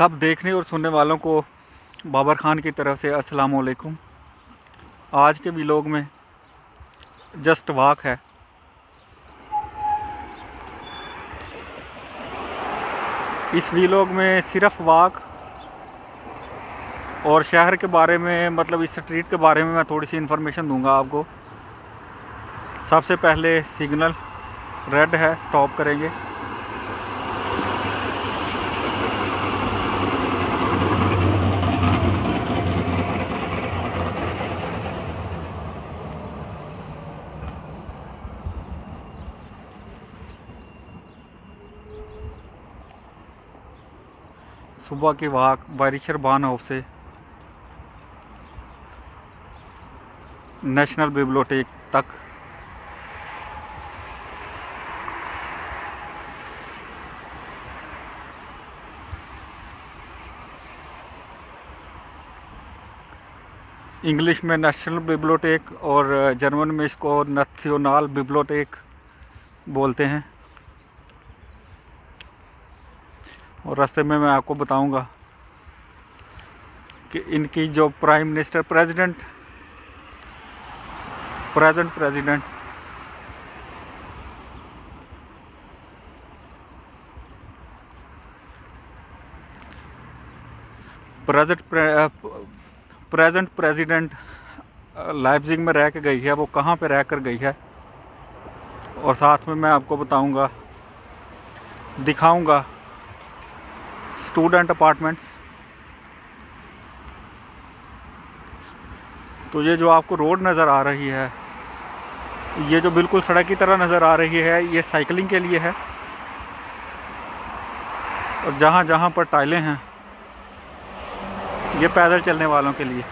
सब देखने और सुनने वालों को बाबर ख़ान की तरफ से अस्सलाम वालेकुम। आज के व्लॉग में जस्ट वॉक है। इस व्लॉग में सिर्फ वॉक और शहर के बारे में, मतलब इस स्ट्रीट के बारे में मैं थोड़ी सी इन्फॉर्मेशन दूंगा आपको। सबसे पहले सिग्नल रेड है, स्टॉप करेंगे। सुबह की वॉक बारिशर बान हाउस से नेशनल बिब्लियोटेक तक। इंग्लिश में नेशनल बिब्लियोटेक और जर्मन में इसको नेशनल बिब्लियोटेक बोलते हैं। और रास्ते में मैं आपको बताऊंगा कि इनकी जो prime minister present president Leipzig में रह के गई है, वो कहाँ पे रह कर गई है। और साथ में मैं आपको बताऊंगा, दिखाऊंगा स्टूडेंट अपार्टमेंट्स। तो ये जो आपको रोड नज़र आ रही है, ये जो बिल्कुल सड़क की तरह नज़र आ रही है, ये साइकिलिंग के लिए है। और जहाँ जहाँ पर टाइलें हैं, ये पैदल चलने वालों के लिए।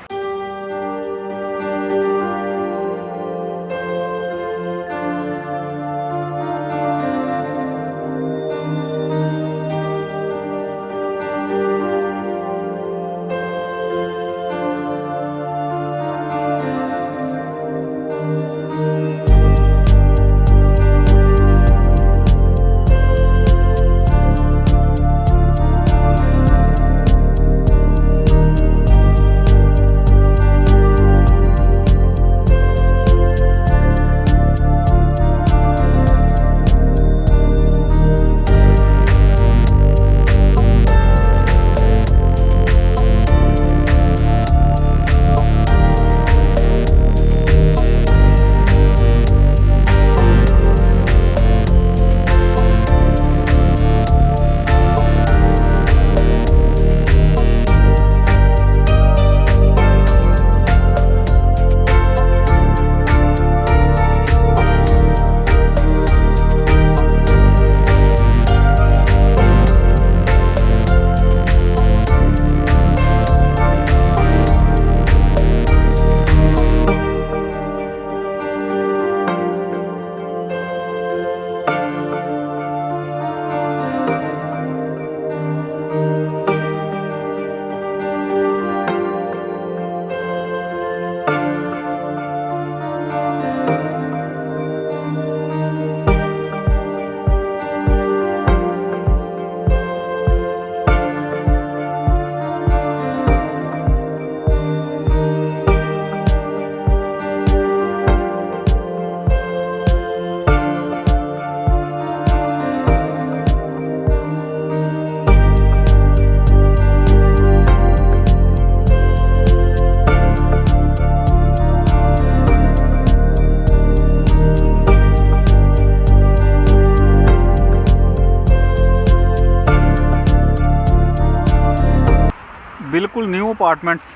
बिल्कुल न्यू अपार्टमेंट्स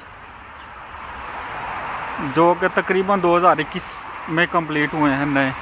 जो कि तकरीबन 2021 में कंप्लीट हुए हैं, नए।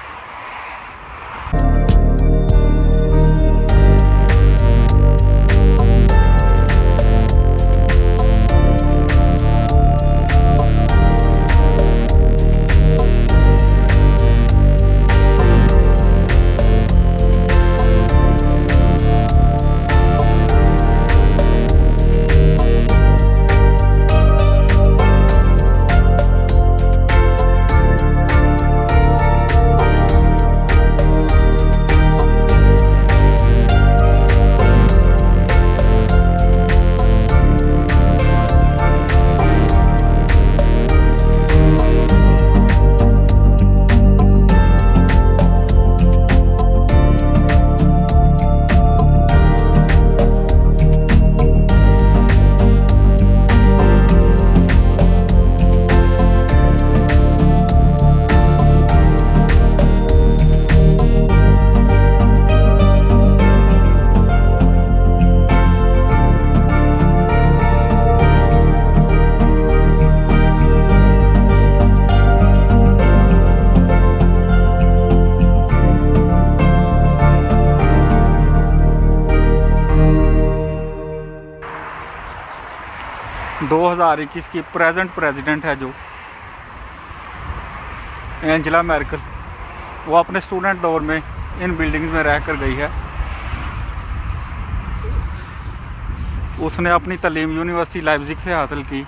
2021 की प्रेजेंट प्रेसिडेंट है जो एंजेला मेर्केल, वो अपने स्टूडेंट दौर में इन बिल्डिंग्स में रह कर गई है। उसने अपनी तालीम यूनिवर्सिटी लाइप्जिग से हासिल की।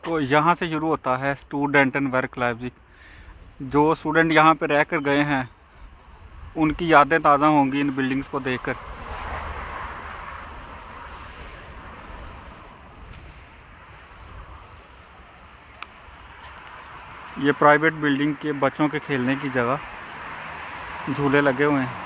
तो यहाँ से शुरू होता है स्टूडेंट एंड वर्क लाइप्जिग। जो स्टूडेंट यहाँ पे रह कर गए हैं उनकी यादें ताज़ा होंगी इन बिल्डिंग्स को देखकर। ये प्राइवेट बिल्डिंग के बच्चों के खेलने की जगह, झूले लगे हुए हैं।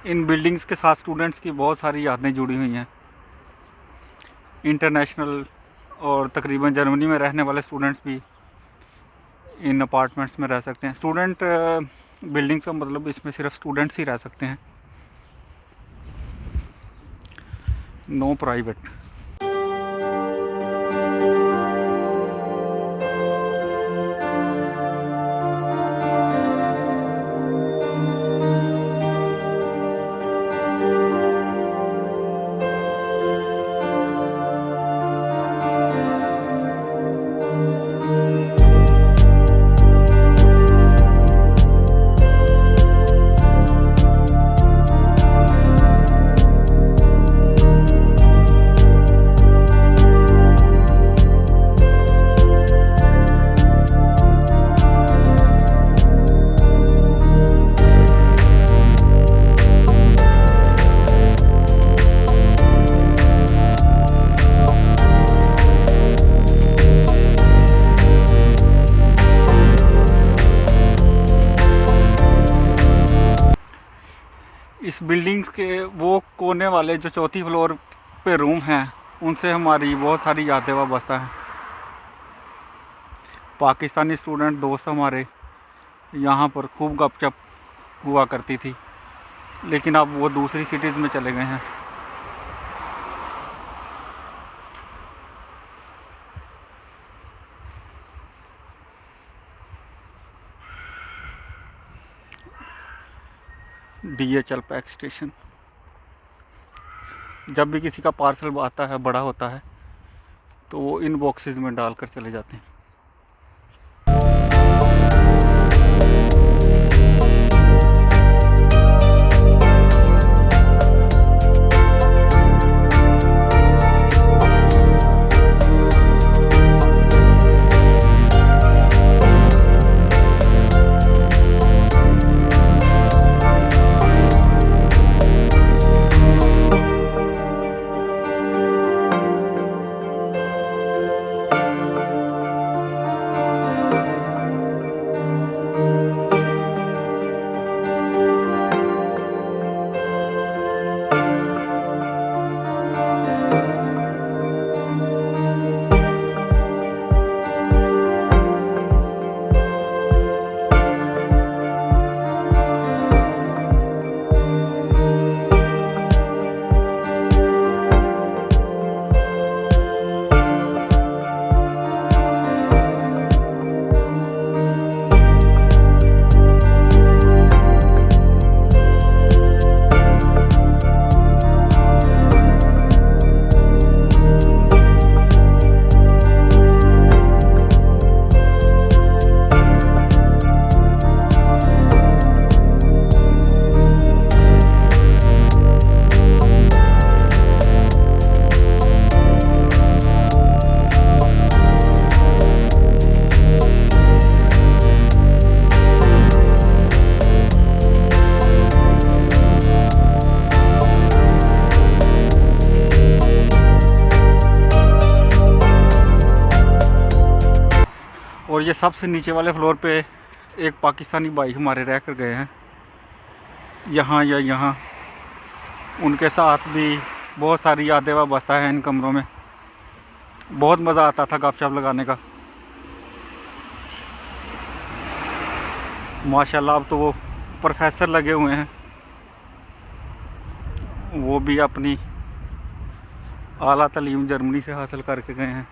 इन बिल्डिंग्स के साथ स्टूडेंट्स की बहुत सारी यादें जुड़ी हुई हैं। इंटरनेशनल और तकरीबन जर्मनी में रहने वाले स्टूडेंट्स भी इन अपार्टमेंट्स में रह सकते हैं। स्टूडेंट बिल्डिंग्स का मतलब इसमें सिर्फ स्टूडेंट्स ही रह सकते हैं, नो प्राइवेट। बिल्डिंग्स के वो कोने वाले जो चौथी फ्लोर पे रूम हैं, उनसे हमारी बहुत सारी यादें वाबस्ता हैं। पाकिस्तानी स्टूडेंट दोस्त हमारे यहाँ पर खूब गपशप हुआ करती थी, लेकिन अब वो दूसरी सिटीज़ में चले गए हैं। DHL pack station. जब भी किसी का पार्सल आता है, बड़ा होता है, तो वो इन बॉक्सेस में डालकर चले जाते हैं। और ये सबसे नीचे वाले फ्लोर पे एक पाकिस्तानी भाई हमारे रह कर गए हैं यहाँ या यहाँ। उनके साथ भी बहुत सारी यादें वाबस्ता है इन कमरों में। बहुत मज़ा आता था गपशप लगाने का। माशाल्लाह अब तो वो प्रोफेसर लगे हुए हैं, वो भी अपनी आला तालीम जर्मनी से हासिल करके गए हैं।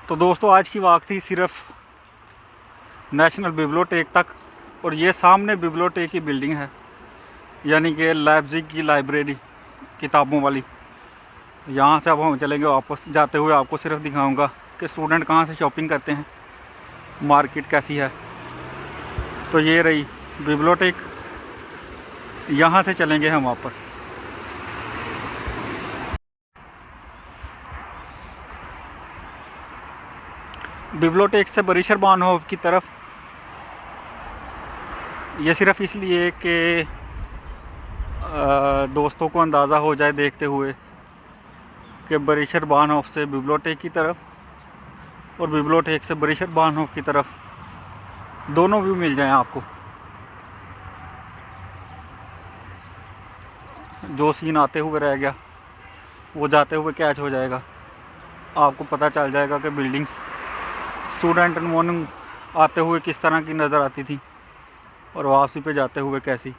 तो दोस्तों आज की वाक़ थी सिर्फ नेशनल बिब्लियोटेक तक, और ये सामने बिब्लियोटेक की बिल्डिंग है, यानी कि लाइप्ज़िग की लाइब्रेरी किताबों वाली। यहाँ से अब हम चलेंगे वापस। जाते हुए आपको सिर्फ दिखाऊंगा कि स्टूडेंट कहाँ से शॉपिंग करते हैं, मार्केट कैसी है। तो ये रही बिब्लियोटेक, यहाँ से चलेंगे हम वापस। बिब्लियोटेक से बरीशर बानहोफ की तरफ, ये सिर्फ इसलिए कि दोस्तों को अंदाज़ा हो जाए देखते हुए कि बरीशर बानहोफ से बिब्लियोटेक की तरफ और बिब्लियोटेक से बरीशर बानहोफ की तरफ दोनों व्यू मिल जाएं आपको। जो सीन आते हुए रह गया वो जाते हुए कैच हो जाएगा। आपको पता चल जाएगा कि बिल्डिंग्स स्टूडेंट मॉर्निंग आते हुए किस तरह की नज़र आती थी और वापसी पे जाते हुए कैसी।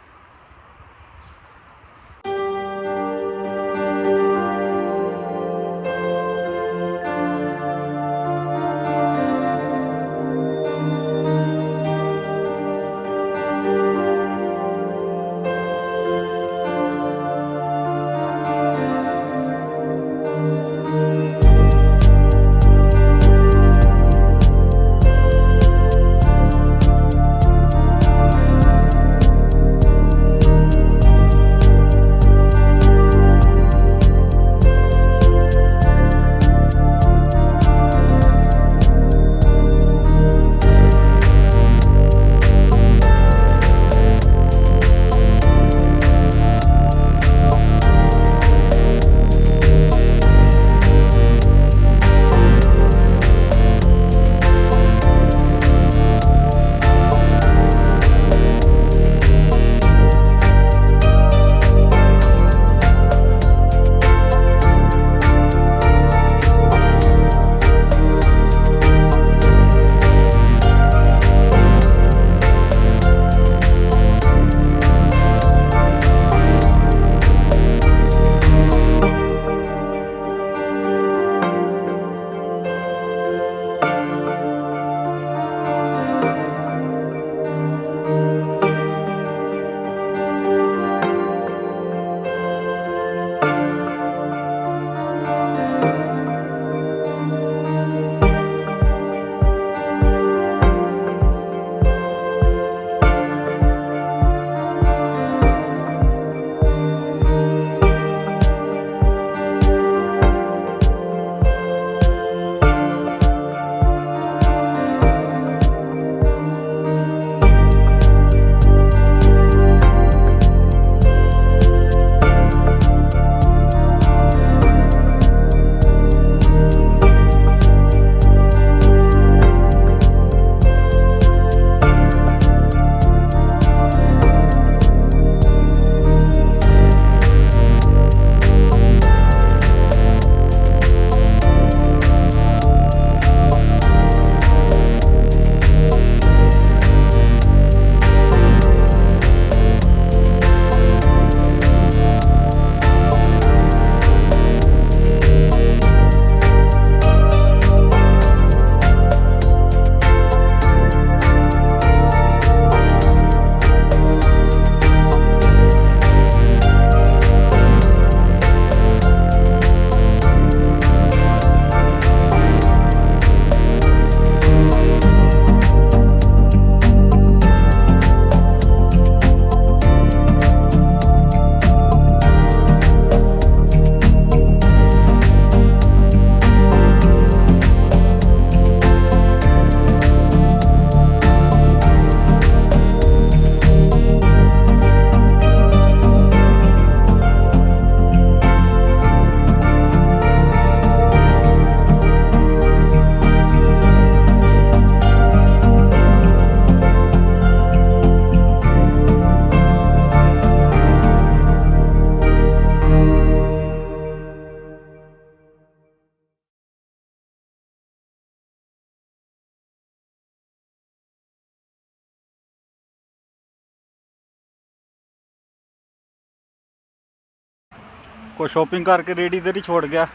कोई शॉपिंग करके रेडी इधर ही छोड़ गया,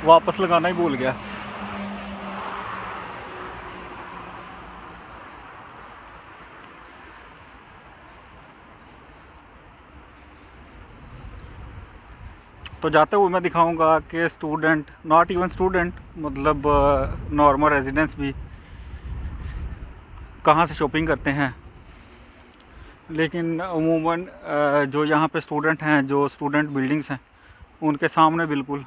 वापस लगाना ही भूल गया। तो जाते हुए मैं दिखाऊंगा कि स्टूडेंट, नॉट इवन स्टूडेंट, मतलब नॉर्मल रेजिडेंट्स भी कहाँ से शॉपिंग करते हैं। लेकिन अमूमन जो यहाँ पे स्टूडेंट हैं, जो स्टूडेंट बिल्डिंग्स हैं, उनके सामने बिल्कुल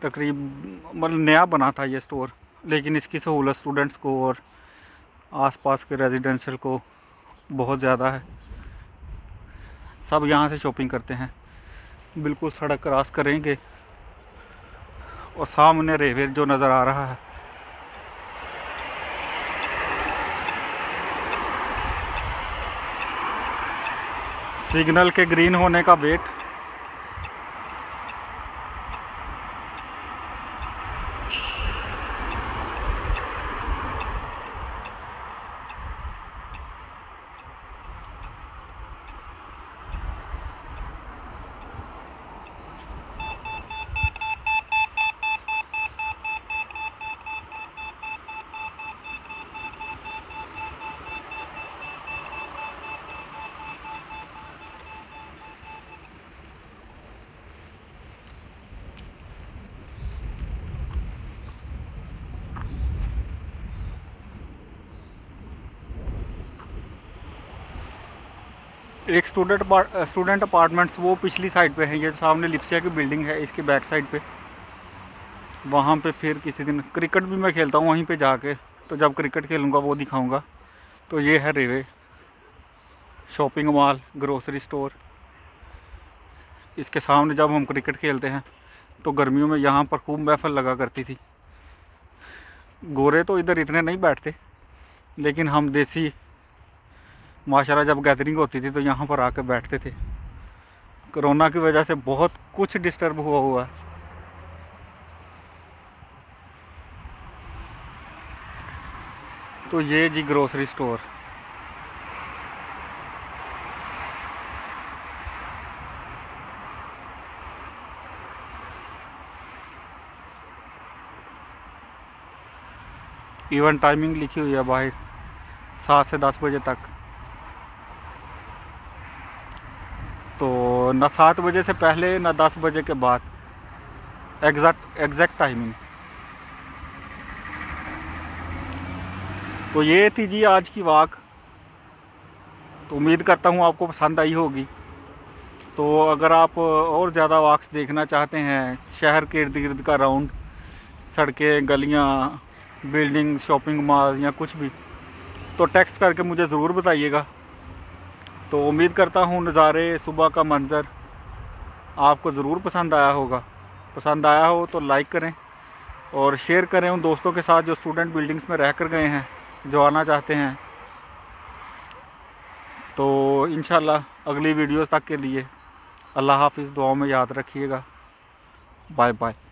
मतलब नया बना था ये स्टोर, लेकिन इसकी सहूलत स्टूडेंट्स को और आसपास के रेजिडेंशियल को बहुत ज़्यादा है। सब यहाँ से शॉपिंग करते हैं। बिल्कुल सड़क क्रॉस करेंगे और सामने रेलवे जो नज़र आ रहा है, सिग्नल के ग्रीन होने का वेट। एक स्टूडेंट अपार्टमेंट्स वो पिछली साइड पे है, ये सामने लिप्सिया की बिल्डिंग है इसकी बैक साइड पे। वहाँ पे फिर किसी दिन क्रिकेट भी मैं खेलता हूँ वहीं पे जाके, तो जब क्रिकेट खेलूँगा वो दिखाऊँगा। तो ये है रेवे, शॉपिंग मॉल, ग्रोसरी स्टोर। इसके सामने जब हम क्रिकेट खेलते हैं तो गर्मियों में यहाँ पर खूब महफिल लगा करती थी। गोरे तो इधर इतने नहीं बैठते, लेकिन हम देसी माशाल्लाह जब गैदरिंग होती थी तो यहाँ पर आकर बैठते थे। कोरोना की वजह से बहुत कुछ डिस्टर्ब हुआ है। तो ये जी ग्रोसरी स्टोर। इवन टाइमिंग लिखी हुई है बाहर, 7 से 10 बजे तक। तो ना 7 बजे से पहले ना 10 बजे के बाद, एग्जैक्ट टाइमिंग। तो ये थी जी आज की वॉक। तो उम्मीद करता हूँ आपको पसंद आई होगी। तो अगर आप और ज़्यादा वॉक्स देखना चाहते हैं, शहर के इर्द गिर्द का राउंड, सड़कें, गलियाँ, बिल्डिंग, शॉपिंग मॉल या कुछ भी, तो टेक्स्ट करके मुझे ज़रूर बताइएगा। तो उम्मीद करता हूँ नज़ारे, सुबह का मंज़र आपको ज़रूर पसंद आया होगा। पसंद आया हो तो लाइक करें और शेयर करें उन दोस्तों के साथ जो स्टूडेंट बिल्डिंग्स में रह कर गए हैं, जो आना चाहते हैं। तो इंशाल्लाह अगली वीडियोस तक के लिए अल्लाह हाफ़िज़, दुआओं में याद रखिएगा। Bye bye.